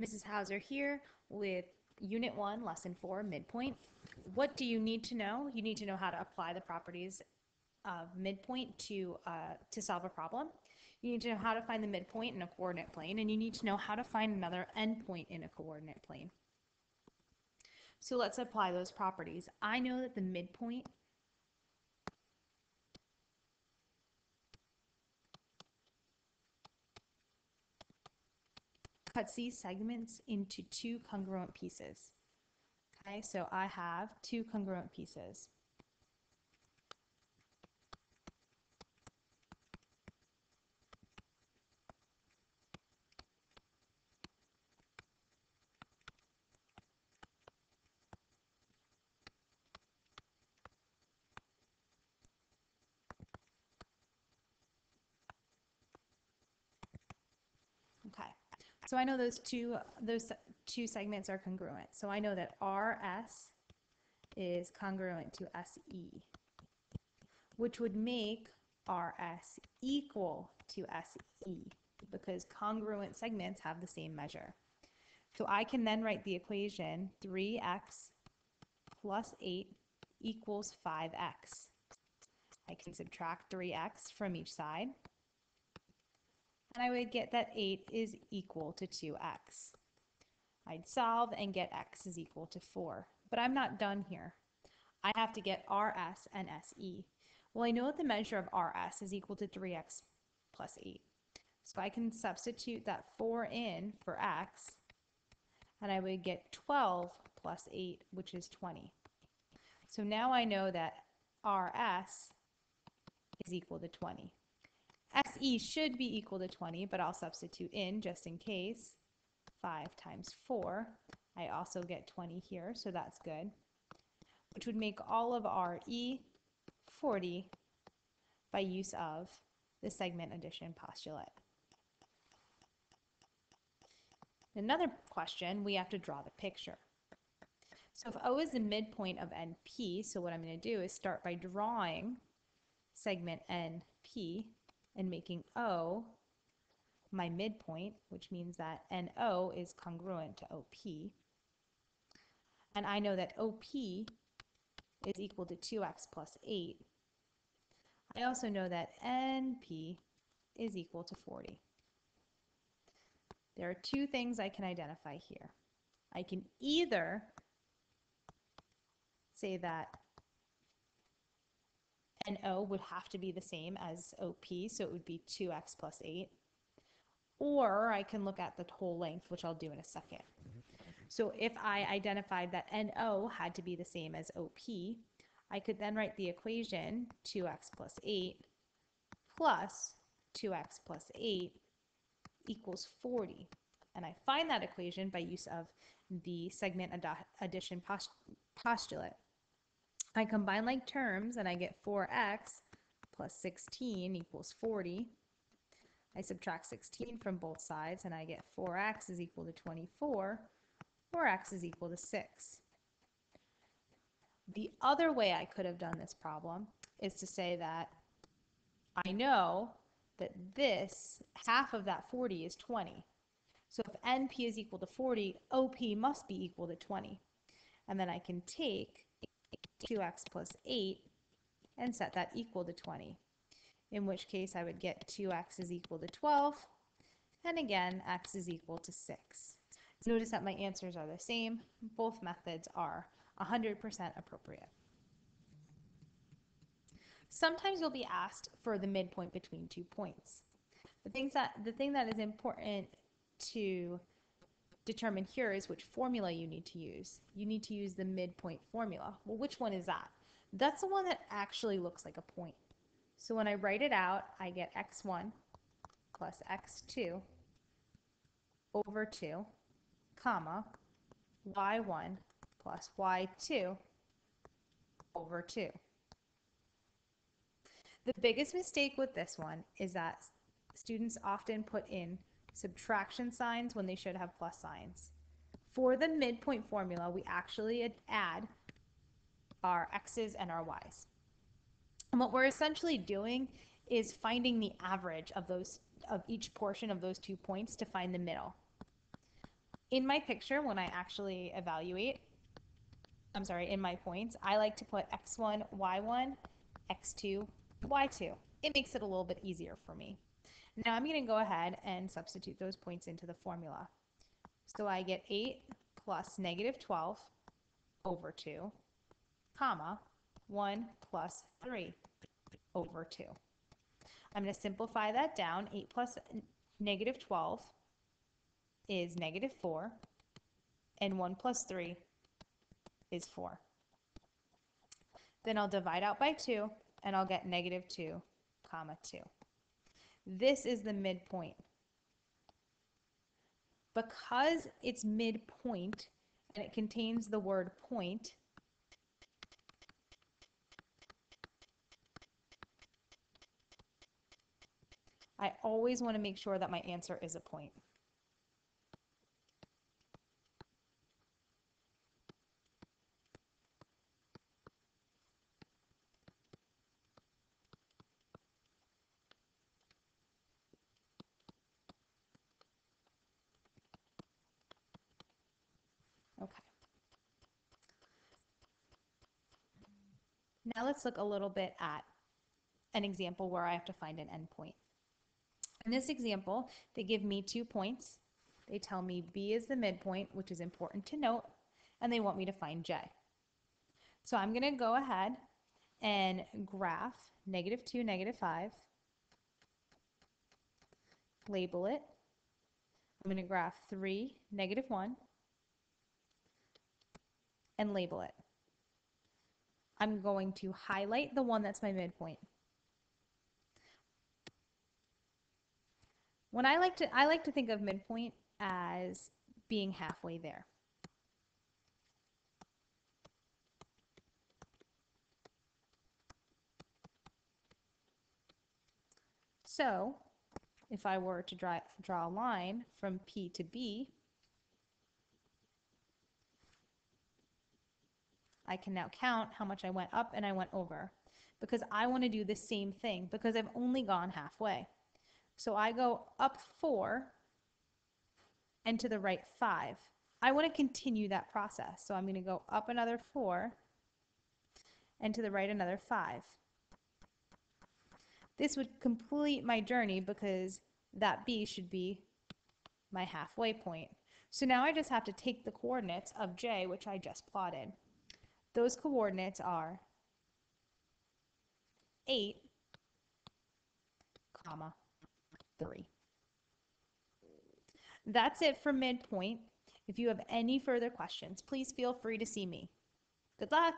Mrs. Hauser here with Unit 1, Lesson 4, Midpoint. What do you need to know? You need to know how to apply the properties of midpoint to solve a problem. You need to know how to find the midpoint in a coordinate plane, and you need to know how to find another endpoint in a coordinate plane. So let's apply those properties. I know that the midpoint cuts these segments into two congruent pieces. Okay, so I have two congruent pieces. Okay, so I know those two segments are congruent. So I know that RS is congruent to SE, which would make RS equal to SE because congruent segments have the same measure. So I can then write the equation 3x plus 8 equals 5x. I can subtract 3x from each side, and I would get that 8 is equal to 2x. I'd solve and get x is equal to 4. But I'm not done here. I have to get RS and SE. Well, I know that the measure of RS is equal to 3x plus 8. So I can substitute that 4 in for x, and I would get 12 plus 8, which is 20. So now I know that RS is equal to 20. SE should be equal to 20, but I'll substitute in just in case. 5 times 4. I also get 20 here, so that's good, which would make all of RE 40 by use of the segment addition postulate. Another question, we have to draw the picture. So if O is the midpoint of NP, so what I'm going to do is start by drawing segment NP and making O my midpoint, which means that NO is congruent to OP. And I know that OP is equal to 2x plus 8. I also know that NP is equal to 40. There are two things I can identify here. I can either say that NO would have to be the same as OP, so it would be 2x plus 8. Or I can look at the whole length, which I'll do in a second. So if I identified that NO had to be the same as OP, I could then write the equation 2x plus 8 plus 2x plus 8 equals 40. And I find that equation by use of the segment addition postulate. I combine like terms and I get 4x plus 16 equals 40. I subtract 16 from both sides and I get 4x is equal to 24, or x is equal to 6. The other way I could have done this problem is to say that I know that this half of that 40 is 20. So if NP is equal to 40, OP must be equal to 20. And then I can take 2x plus 8 and set that equal to 20, in which case I would get 2x is equal to 12, and again, x is equal to 6. Notice that my answers are the same. Both methods are 100% appropriate. Sometimes you'll be asked for the midpoint between 2 points. The thing that is important to determine here is which formula you need to use. You need to use the midpoint formula. Well, which one is that? That's the one that actually looks like a point. So when I write it out, I get x1 plus x2 over 2, comma, y1 plus y2 over 2. The biggest mistake with this one is that students often put in subtraction signs when they should have plus signs. For the midpoint formula, we actually add our x's and our y's. And what we're essentially doing is finding the average of each portion of those 2 points to find the middle. In my picture, when I actually evaluate, in my points, I like to put x1, y1, x2, y2. It makes it a little bit easier for me. Now I'm going to go ahead and substitute those points into the formula. So I get 8 plus negative 12 over 2, comma, 1 plus 3 over 2. I'm going to simplify that down. 8 plus negative 12 is negative 4, and 1 plus 3 is 4. Then I'll divide out by 2, and I'll get negative 2, comma 2. This is the midpoint. Because it's midpoint and it contains the word point, I always want to make sure that my answer is a point. Okay. Now let's look a little bit at an example where I have to find an endpoint. In this example, they give me 2 points. They tell me B is the midpoint, which is important to note, and they want me to find J. So I'm going to go ahead and graph negative 2, negative 5, label it. I'm going to graph 3, negative 1, and label it. I'm going to highlight the one that's my midpoint. When I like to think of midpoint as being halfway there. So if I were to draw a line from P to B, I can now count how much I went up and I went over, because I want to do the same thing because I've only gone halfway. So I go up 4 and to the right 5. I want to continue that process. So I'm going to go up another 4 and to the right another 5. This would complete my journey because that B should be my halfway point. So now I just have to take the coordinates of J, which I just plotted. Those coordinates are 8, comma, 3. That's it for midpoint. If you have any further questions, please feel free to see me. Good luck!